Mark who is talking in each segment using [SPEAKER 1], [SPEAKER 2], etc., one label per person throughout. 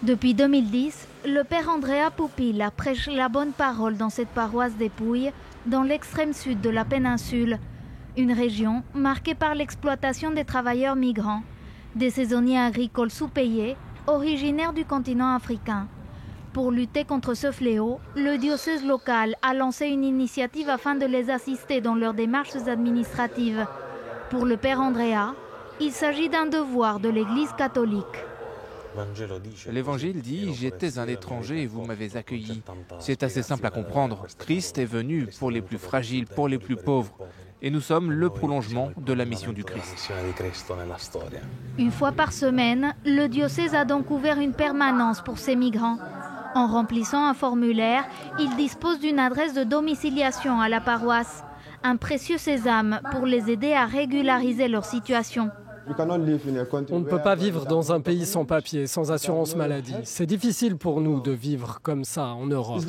[SPEAKER 1] Depuis 2010, le père Andrea Pupilla prêche la bonne parole dans cette paroisse des Pouilles, dans l'extrême sud de la péninsule, une région marquée par l'exploitation des travailleurs migrants, des saisonniers agricoles sous-payés, originaires du continent africain. Pour lutter contre ce fléau, le diocèse local a lancé une initiative afin de les assister dans leurs démarches administratives. Pour le père Andrea, il s'agit d'un devoir de l'Église catholique.
[SPEAKER 2] L'Évangile dit « J'étais un étranger et vous m'avez accueilli ». C'est assez simple à comprendre. Christ est venu pour les plus fragiles, pour les plus pauvres. Et nous sommes le prolongement de la mission du Christ.
[SPEAKER 1] Une fois par semaine, le diocèse a donc ouvert une permanence pour ces migrants. En remplissant un formulaire, il dispose d'une adresse de domiciliation à la paroisse. Un précieux sésame pour les aider à régulariser leur situation.
[SPEAKER 3] On ne peut pas vivre dans un pays sans papier, sans assurance maladie. C'est difficile pour nous de vivre comme ça en Europe.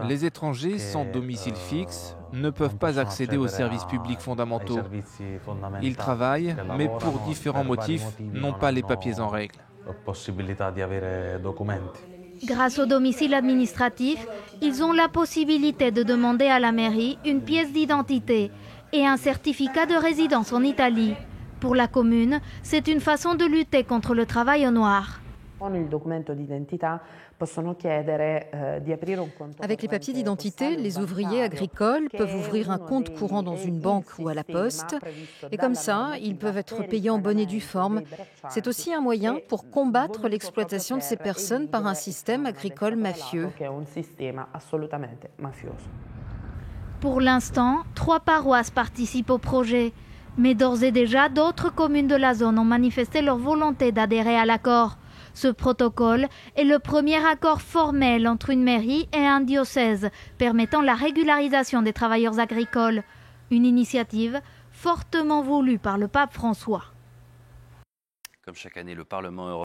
[SPEAKER 2] Les étrangers sans domicile fixe ne peuvent pas accéder aux services publics fondamentaux. Ils travaillent, mais pour différents motifs, n'ont pas les papiers en règle.
[SPEAKER 1] Grâce au domicile administratif, ils ont la possibilité de demander à la mairie une pièce d'identité et un certificat de résidence en Italie. Pour la commune, c'est une façon de lutter contre le travail au noir.
[SPEAKER 4] Avec les papiers d'identité, les ouvriers agricoles peuvent ouvrir un compte courant dans une banque ou à la poste. Et comme ça, ils peuvent être payés en bonne et due forme. C'est aussi un moyen pour combattre l'exploitation de ces personnes par un système agricole mafieux.
[SPEAKER 1] Pour l'instant, 3 paroisses participent au projet. Mais d'ores et déjà, d'autres communes de la zone ont manifesté leur volonté d'adhérer à l'accord. Ce protocole est le premier accord formel entre une mairie et un diocèse permettant la régularisation des travailleurs agricoles. Une initiative fortement voulue par le pape François.
[SPEAKER 5] Comme chaque année, le Parlement européen